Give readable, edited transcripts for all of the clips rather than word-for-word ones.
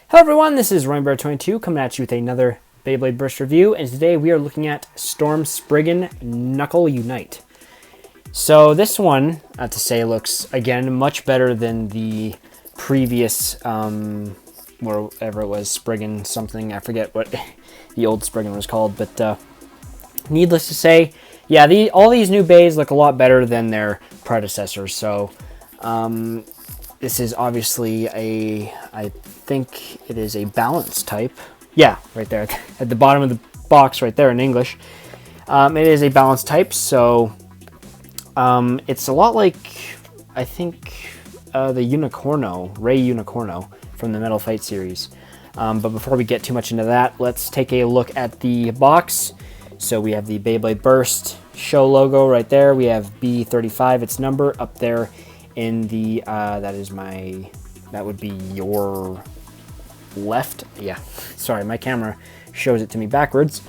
Hello everyone, this is Rainbow22 coming at you with another Beyblade Burst review, and today we are looking at Storm Spriggan Knuckle Unite. So this one, to say, looks, again, much better than the previous, whatever it was, Spriggan something, I forget what the old Spriggan was called, but needless to say, yeah, all these new bays look a lot better than their predecessors, so this is obviously I think it is a balance type. Yeah, right there at the bottom of the box right there in English. It is a balance type, so it's a lot like, I think, the Unicorno, Ray Unicorno from the Metal Fight series. But before we get too much into that, let's take a look at the box. So we have the Beyblade Burst show logo right there. We have B-35, its number, up there in the, that would be your left. Yeah, sorry, my camera shows it to me backwards.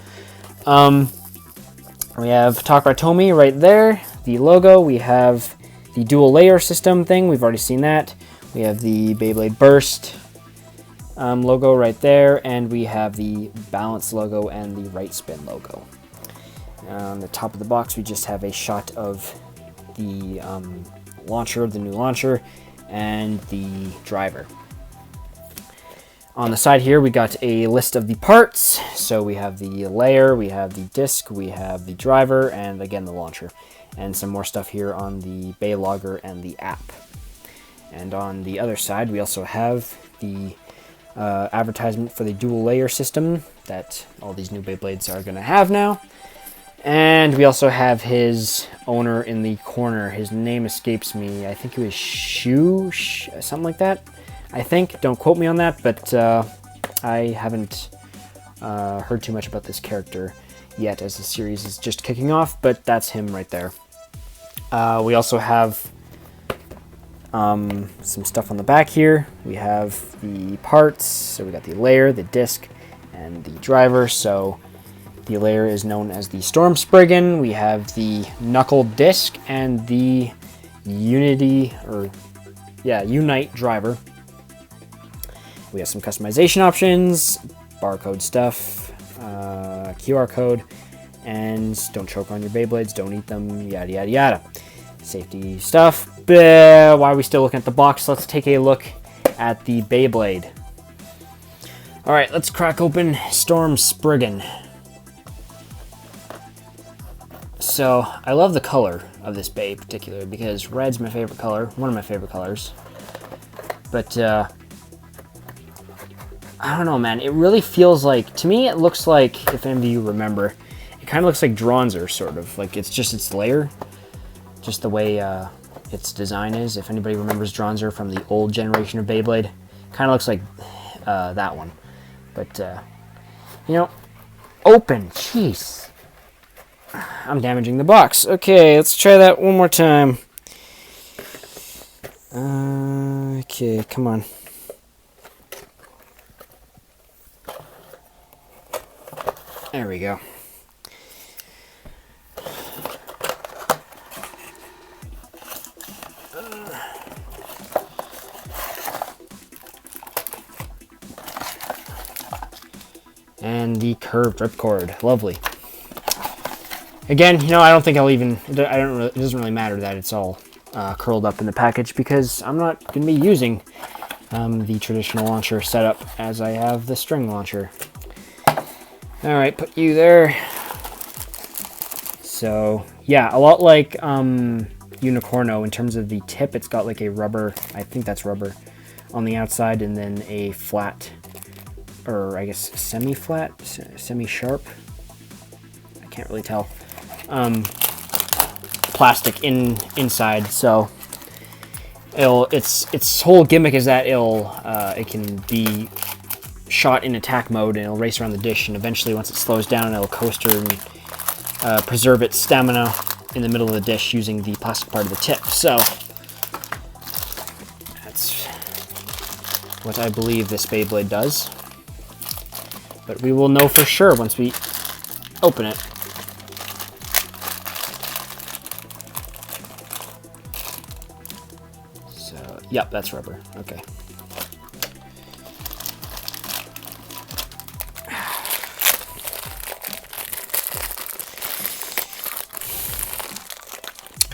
We have Talk by Tomy right there, the logo. We have the dual layer system thing, we've already seen that. We have the Beyblade Burst logo right there, and we have the balance logo and the right spin logo. On the top of the box, we just have a shot of the launcher, the new launcher, and the driver. On the side here, we got a list of the parts. So we have the layer, we have the disc, we have the driver, and again the launcher. And some more stuff here on the Bay Logger and the app. And on the other side, we also have the advertisement for the dual layer system that all these new Beyblades are going to have now. And we also have his owner in the corner. His name escapes me. I think it was Shu, something like that. I think. Don't quote me on that, but I haven't heard too much about this character yet, as the series is just kicking off, but that's him right there. We also have some stuff on the back here. We have the parts. So we got the layer, the disc, and the driver. So the layer is known as the Storm Spriggan. We have the Knuckle disc and the Unite driver. We have some customization options, barcode stuff, QR code, and don't choke on your Beyblades, don't eat them, yada yada yada. Safety stuff. Why are we still looking at the box? Let's take a look at the Beyblade. Alright, let's crack open Storm Spriggan. So, I love the color of this Bey particularly because red's my favorite color, one of my favorite colors. But, I don't know, man. It really feels like, to me, it looks like, if any of you remember, it kind of looks like Dronzer, sort of. Like, it's just its layer, just the way its design is. If anybody remembers Dronzer from the old generation of Beyblade, kind of looks like that one. But, you know, open, jeez. I'm damaging the box. Okay, let's try that one more time. Okay, come on. There we go. And the curved ripcord, lovely. Again, you know, I don't think I'll even. It doesn't really matter that it's all curled up in the package because I'm not going to be using the traditional launcher setup as I have the string launcher. All right, put you there. So yeah, a lot like Unicorno in terms of the tip. It's got like a rubber. I think that's rubber on the outside, and then a flat, or I guess semi-flat, semi-sharp. I can't really tell. Plastic inside, so its whole gimmick is that it can be shot in attack mode and it'll race around the dish, and eventually once it slows down it'll coaster and preserve its stamina in the middle of the dish using the plastic part of the tip. So that's what I believe this Beyblade does, but we will know for sure once we open it. Yep, that's rubber. Okay.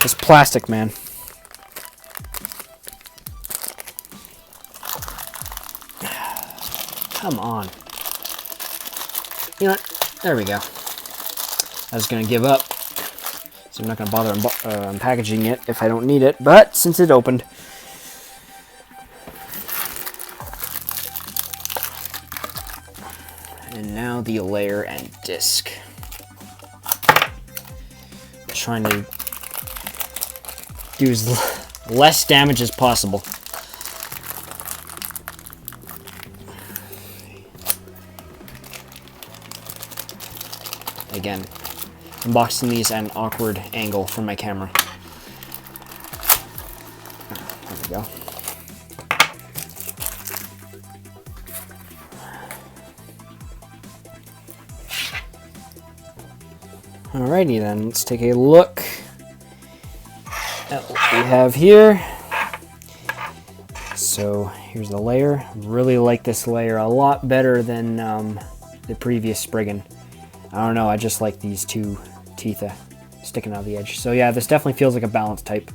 This plastic, man. Come on. You know what? There we go. I was going to give up. So I'm not going to bother unpackaging it if I don't need it. But since it opened. And now the layer and disc. Trying to do as less damage as possible. Again, unboxing these at an awkward angle from my camera. There we go. Alrighty then, let's take a look at what we have here. So here's the layer. Really like this layer a lot better than the previous Spriggan. I don't know, I just like these two teeth sticking out of the edge. So yeah, this definitely feels like a balanced type.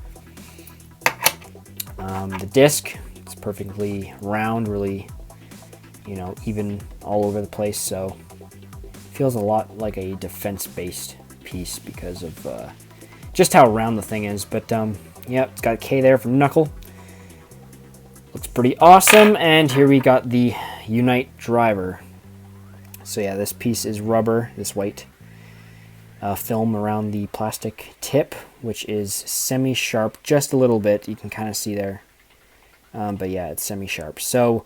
The disc, it's perfectly round, really, you know, even all over the place. So feels a lot like a defense-based piece because of just how round the thing is. But yeah, it's got a K there from Knuckle. Looks pretty awesome. And here we got the Unite driver. So yeah, this piece is rubber, this white film around the plastic tip, which is semi-sharp, just a little bit. You can kind of see there. But yeah, it's semi-sharp. So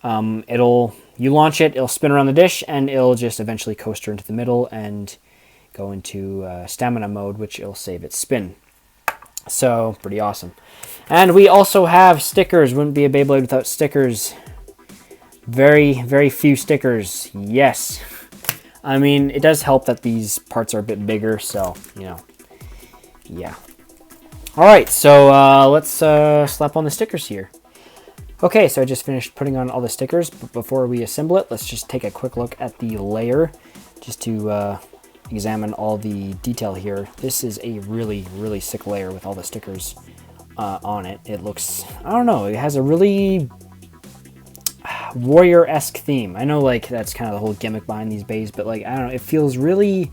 you launch it, it'll spin around the dish, and it'll just eventually coaster into the middle and go into stamina mode, which it'll save its spin. So, pretty awesome. And we also have stickers. Wouldn't be a Beyblade without stickers. Very, very few stickers. Yes. I mean, it does help that these parts are a bit bigger, so, you know, yeah. Alright, so let's slap on the stickers here. Okay, so I just finished putting on all the stickers, but before we assemble it, let's just take a quick look at the layer, just to examine all the detail here. This is a really, really sick layer with all the stickers on it. It looks, I don't know, it has a really warrior-esque theme. I know, like, that's kind of the whole gimmick behind these bays, but, like, I don't know, it feels really,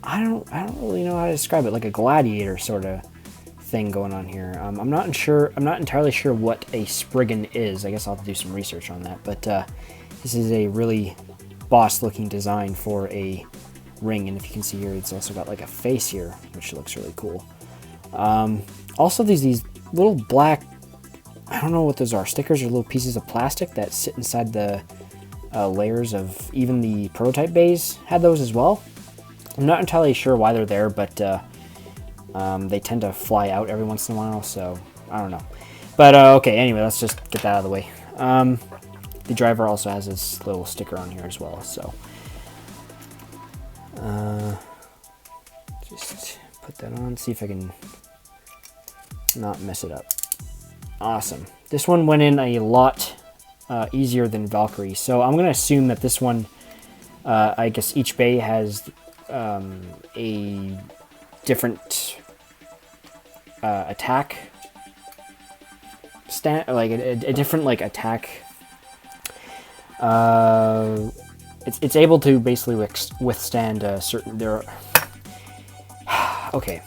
I don't really know how to describe it, like a gladiator sort of thing going on here. I'm not entirely sure what a Spriggan is. I guess I'll have to do some research on that, but this is a really boss-looking design for a ring, and if you can see here, it's also got like a face here, which looks really cool. Also, these little black, I don't know what those are, stickers or little pieces of plastic that sit inside the layers of even the prototype bays had those as well. I'm not entirely sure why they're there, but they tend to fly out every once in a while, so I don't know. But okay, anyway, let's just get that out of the way. The driver also has this little sticker on here as well, so just put that on, see if I can not mess it up. Awesome. This one went in a lot easier than Valkyrie, so I'm going to assume that this one, I guess each bay has a different attack like a different like attack. It's able to basically withstand certain okay,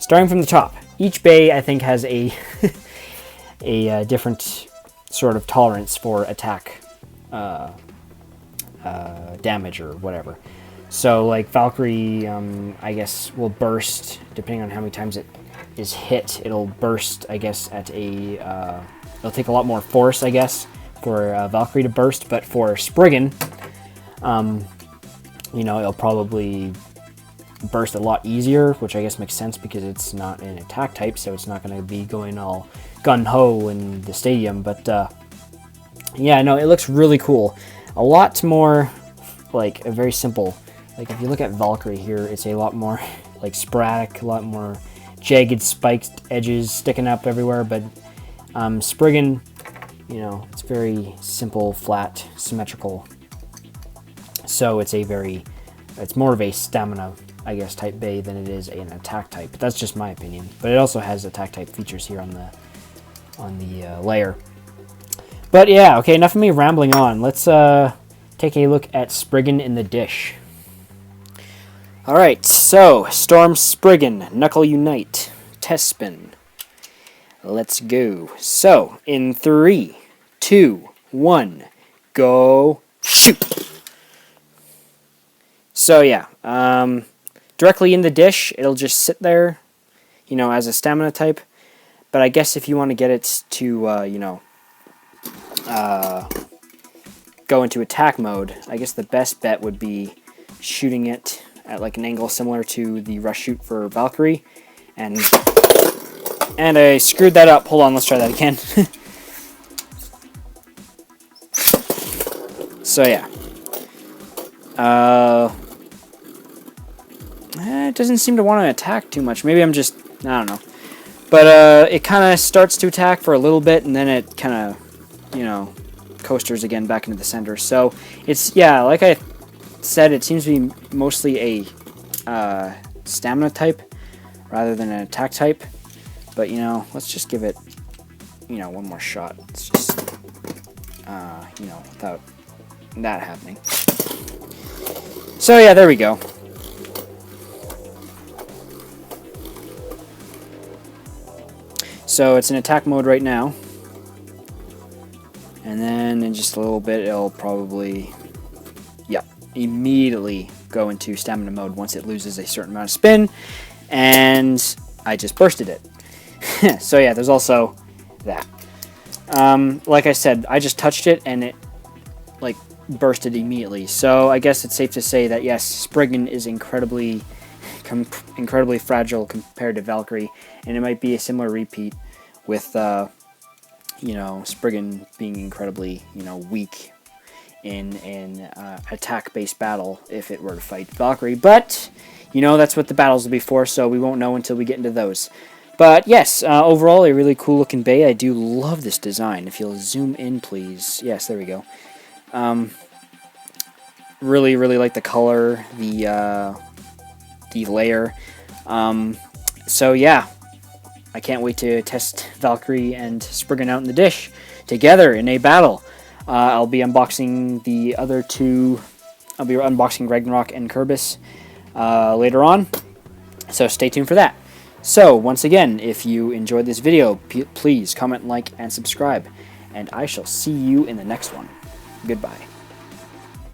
starting from the top, each bay I think has a a different sort of tolerance for attack damage or whatever. So like Valkyrie, I guess will burst depending on how many times it is hit. It'll burst, I guess, at a it'll take a lot more force, I guess, for Valkyrie to burst. But for Spriggan, you know, it'll probably burst a lot easier, which I guess makes sense because it's not an attack type, so it's not going to be going all gun-ho in the stadium. But yeah, no, it looks really cool. A lot more like a very simple. Like if you look at Valkyrie here, it's a lot more like sporadic, a lot more jagged, spiked edges sticking up everywhere. But Spriggan, you know, it's very simple, flat, symmetrical. So it's more of a stamina I guess, type bay than it is an attack type. That's just my opinion. But it also has attack type features here on the layer. But yeah, okay, enough of me rambling on. Let's take a look at Spriggan in the dish. Alright, so Storm Spriggan, Knuckle Unite, test spin. Let's go. So, in 3, 2, 1, go, shoot! So yeah, directly in the dish, it'll just sit there, you know, as a stamina type. But I guess if you want to get it to, you know, go into attack mode, I guess the best bet would be shooting it at like an angle similar to the rush shoot for Valkyrie. And I screwed that up. Hold on, let's try that again. So yeah. It doesn't seem to want to attack too much. Maybe I'm just, I don't know. But it kind of starts to attack for a little bit, and then it kind of, you know, coasters again back into the center. So it's, yeah, like I said, it seems to be mostly a stamina type rather than an attack type. But, you know, let's just give it, you know, one more shot. It's just, you know, without that happening. So yeah, there we go. So it's in attack mode right now. And then in just a little bit, it'll probably, yeah, immediately go into stamina mode once it loses a certain amount of spin. And I just bursted it. So yeah, there's also that. Like I said, I just touched it and it, like, bursted immediately. So I guess it's safe to say that, yes, Spriggan is incredibly fragile compared to Valkyrie. And it might be a similar repeat with, you know, Spriggan being incredibly, you know, weak in an attack-based battle if it were to fight Valkyrie. But, you know, that's what the battles will be for, so we won't know until we get into those. But, yes, overall, a really cool-looking bay. I do love this design. If you'll zoom in, please. Yes, there we go. Really, really like the color, the layer. So, yeah. I can't wait to test Valkyrie and Spriggan out in the dish together in a battle. I'll be unboxing the other two. I'll be unboxing Ragnarok and Kerbis later on. So stay tuned for that. So once again, if you enjoyed this video, please comment, like, and subscribe. And I shall see you in the next one. Goodbye.